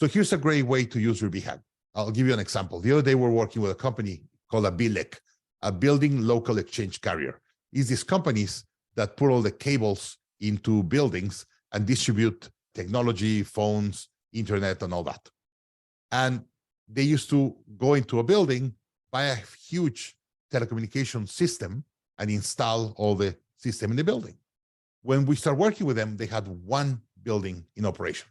So here's a great way to use your BHAG. I'll give you an example. The other day, we're working with a company called a BLEC, a building local exchange carrier. It's these companies that put all the cables into buildings and distribute technology, phones, internet, and all that. And they used to go into a building, buy a huge telecommunication system, and install all the system in the building. When we started working with them, they had one building in operation.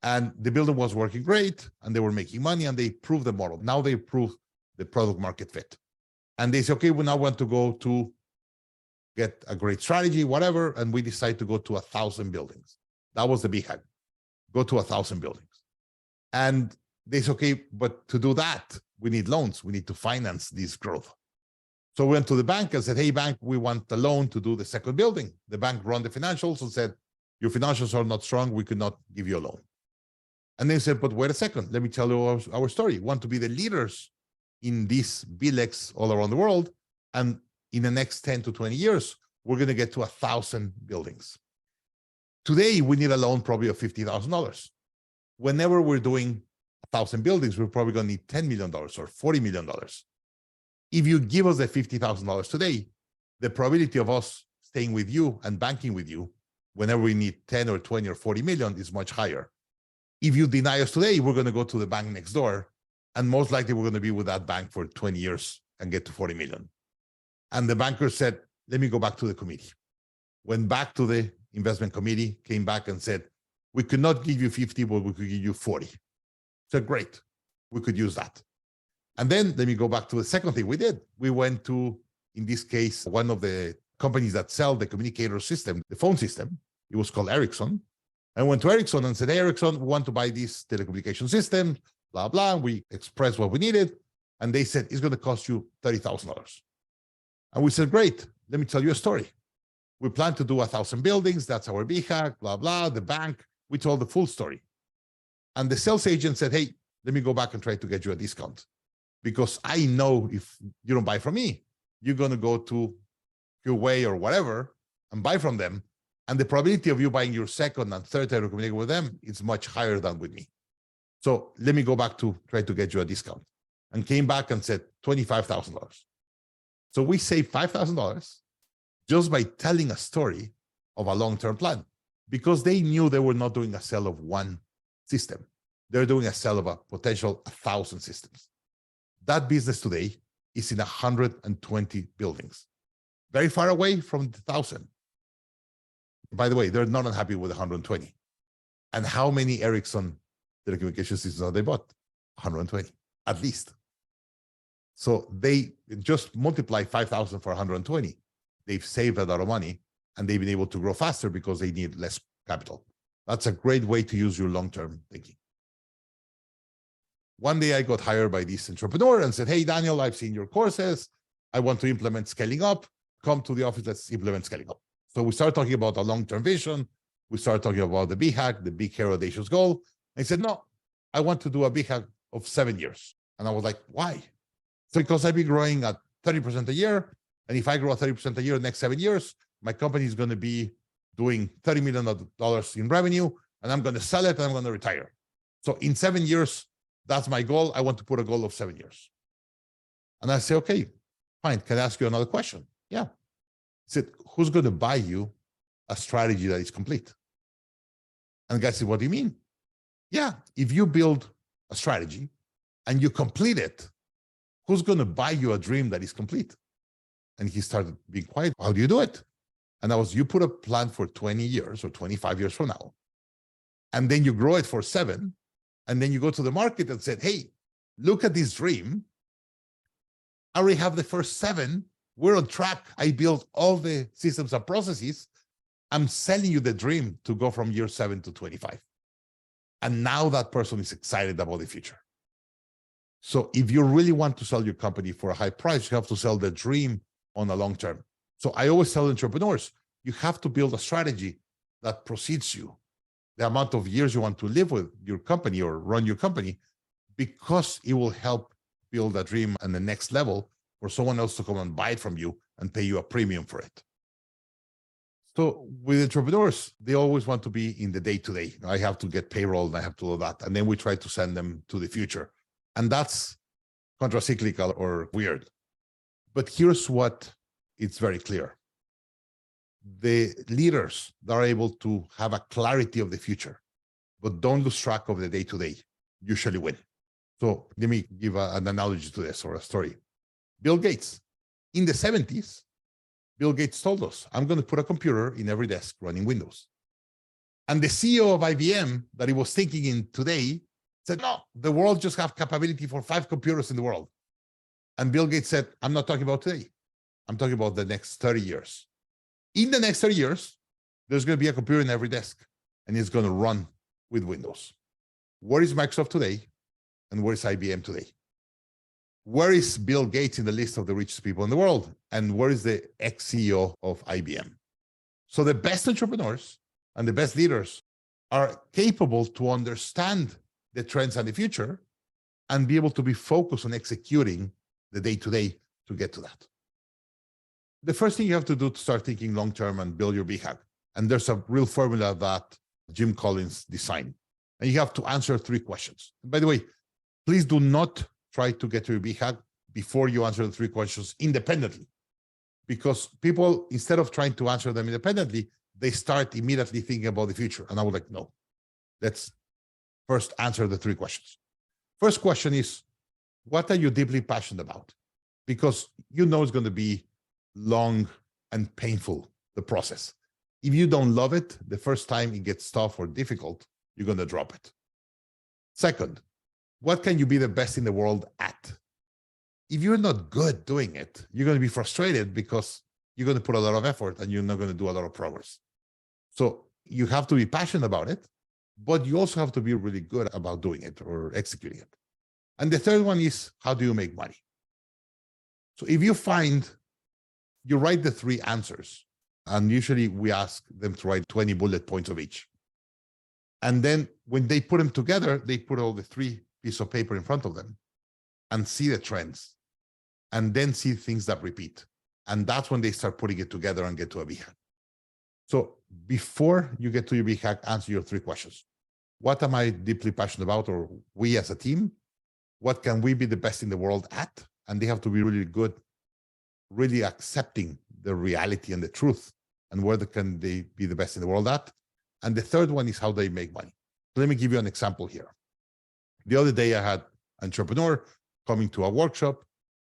And the building was working great, and they were making money, and they proved the model. Now they proved the product market fit. And they say, okay, we now want to go to get a great strategy, whatever, and we decide to go to 1,000 buildings. That was the BHAG. Go to 1,000 buildings. And they say, okay, but to do that, we need loans. We need to finance this growth. So we went to the bank and said, hey, bank, we want the loan to do the second building. The bank ran the financials and said, your financials are not strong. We could not give you a loan. And they said, but wait a second. Let me tell you our story. We want to be the leaders in these BLECs all around the world. And in the next 10 to 20 years, we're going to get to 1,000 buildings. Today, we need a loan probably of $50,000. Whenever we're doing 1,000 buildings, we're probably going to need $10 million or $40 million. If you give us the $50,000 today, the probability of us staying with you and banking with you whenever we need 10 or 20 or 40 million is much higher. If you deny us today, we're going to go to the bank next door, and most likely we're going to be with that bank for 20 years and get to 40 million. And the banker said, let me go back to the committee. Went back to the investment committee, came back and said, we could not give you 50, but we could give you 40. So great, we could use that. And then let me go back to the second thing we did. We went to, in this case, one of the companies that sell the communicator system, the phone system. It was called Ericsson. I went to Ericsson and said, hey, Ericsson, we want to buy this telecommunication system, blah, blah. We expressed what we needed. And they said, it's going to cost you $30,000. And we said, great, let me tell you a story. We plan to do 1,000 buildings. That's our BHAG, blah, blah, the bank. We told the full story. And the sales agent said, hey, let me go back and try to get you a discount. Because I know if you don't buy from me, you're going to go to Huawei or whatever and buy from them. And the probability of you buying your second and third telecommunication with them is much higher than with me. So let me go back to try to get you a discount. And came back and said $25,000. So we saved $5,000 just by telling a story of a long-term plan, because they knew they were not doing a sale of one system. They're doing a sale of a potential 1,000 systems. That business today is in 120 buildings, very far away from the 1,000. By the way, they're not unhappy with 120. And how many Ericsson telecommunication systems have they bought? 120, at least. So they just multiply 5,000 for 120. They've saved a lot of money, and they've been able to grow faster because they need less capital. That's a great way to use your long-term thinking. One day I got hired by this entrepreneur and said, hey, Daniel, I've seen your courses. I want to implement scaling up. Come to the office, let's implement scaling up. So we started talking about a long-term vision. We started talking about the BHAG, the big Hairy Audacious Goal. And he said, no, I want to do a BHAG of 7 years. And I was like, why? So because I've been growing at 30% a year. And if I grow at 30% a year the next 7 years, my company is going to be doing $30 million in revenue, and I'm going to sell it and I'm going to retire. So in 7 years, that's my goal. I want to put a goal of 7 years. And I say, okay, fine. Can I ask you another question? Yeah. I said, who's going to buy you a strategy that is complete? And the guy said, what do you mean? Yeah, if you build a strategy and you complete it, who's going to buy you a dream that is complete? And he started being quiet. How do you do it? And I was, you put a plan for 20 years or 25 years from now, and then you grow it for 7, and then you go to the market and said, hey, look at this dream. I already have the first 7. We're on track. I built all the systems and processes. I'm selling you the dream to go from year 7 to 25. And now that person is excited about the future. So if you really want to sell your company for a high price, you have to sell the dream on a long term. So I always tell entrepreneurs, you have to build a strategy that precedes you, the amount of years you want to live with your company or run your company, because it will help build a dream and the next level for someone else to come and buy it from you and pay you a premium for it. So with entrepreneurs, they always want to be in the day-to-day. I have to get payroll and I have to do that. And then we try to send them to the future. And that's contracyclical or weird. But here's what it's very clear. The leaders that are able to have a clarity of the future, but don't lose track of the day-to-day, usually win. So let me give an analogy to this or a story. Bill Gates, in the 70s, Bill Gates told us, I'm going to put a computer in every desk running Windows. And the CEO of IBM that he was thinking in today said, no, the world just have capability for 5 computers in the world. And Bill Gates said, I'm not talking about today. I'm talking about the next 30 years. In the next 30 years, there's going to be a computer in every desk, and it's going to run with Windows. Where is Microsoft today? And where is IBM today? Where is Bill Gates in the list of the richest people in the world? And where is the ex-CEO of IBM? So the best entrepreneurs and the best leaders are capable to understand the trends and the future and be able to be focused on executing the day-to-day to get to that. The first thing you have to do to start thinking long-term and build your BHAG, and there's a real formula that Jim Collins designed, and you have to answer 3 questions. By the way, please do not try to get to your BHAG before you answer the 3 questions independently, because people, instead of trying to answer them independently, they start immediately thinking about the future. And I was like, no, let's first answer the 3 questions. First question is, what are you deeply passionate about? Because you know it's going to be long and painful, the process. If you don't love it, the first time it gets tough or difficult, you're going to drop it. Second, what can you be the best in the world at? If you're not good doing it, you're going to be frustrated because you're going to put a lot of effort and you're not going to do a lot of progress. So you have to be passionate about it, but you also have to be really good about doing it or executing it. And the third one is, how do you make money? So if you find, you write the 3 answers, and usually we ask them to write 20 bullet points of each. And then when they put them together, they put all the 3 pieces of paper in front of them and see the trends, and then see things that repeat. And that's when they start putting it together and get to a BHAG. So before you get to your BHAG, answer your 3 questions. What am I deeply passionate about, or we as a team? What can we be the best in the world at? And they have to be really good, really accepting the reality and the truth, and where can they be the best in the world at? And the third one is how they make money. So let me give you an example here. The other day, I had an entrepreneur coming to a workshop,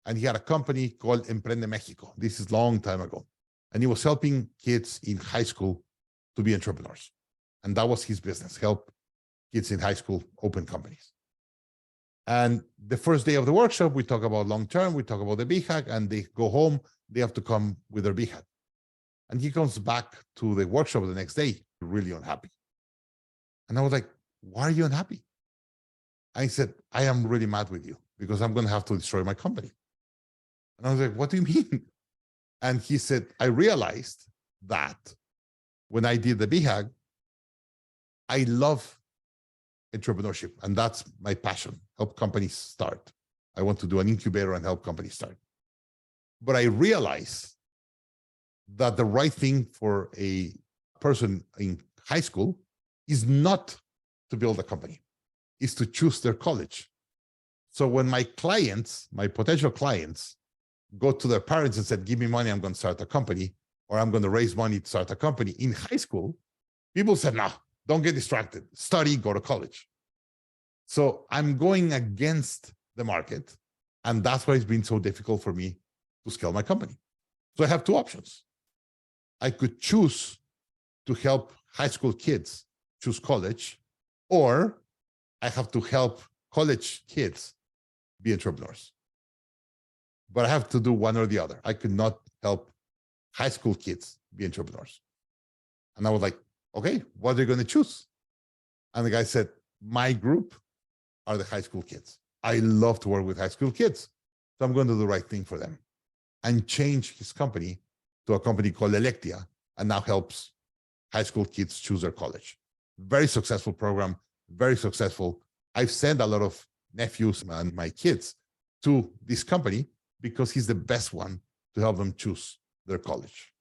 and he had a company called Emprende Mexico. This is a long time ago. And he was helping kids in high school to be entrepreneurs. And that was his business, help kids in high school open companies. And the first day of the workshop, we talk about long-term, we talk about the BHAG, and they go home, they have to come with their BHAG. And he comes back to the workshop the next day, really unhappy. And I was like, why are you unhappy? And he said, I am really mad with you because I'm going to have to destroy my company. And I was like, what do you mean? And he said, I realized that when I did the BHAG, I love entrepreneurship, and that's my passion, help companies start. I want to do an incubator and help companies start. But I realized that the right thing for a person in high school is not to build a company, is to choose their college. So when my clients, my potential clients, go to their parents and said, give me money, I'm going to start a company, or I'm going to raise money to start a company in high school, people said, no, don't get distracted, study, go to college. So I'm going against the market, and that's why it's been so difficult for me to scale my company. So I have 2 options. I could choose to help high school kids choose college, or I have to help college kids be entrepreneurs. But I have to do one or the other. I could not help high school kids be entrepreneurs. And I was like, okay, what are they going to choose? And the guy said, my group are the high school kids. I love to work with high school kids. So I'm going to do the right thing for them. And change his company to a company called Electia, and now helps high school kids choose their college. Very successful program, very successful. I've sent a lot of nephews and my kids to this company because he's the best one to help them choose their college.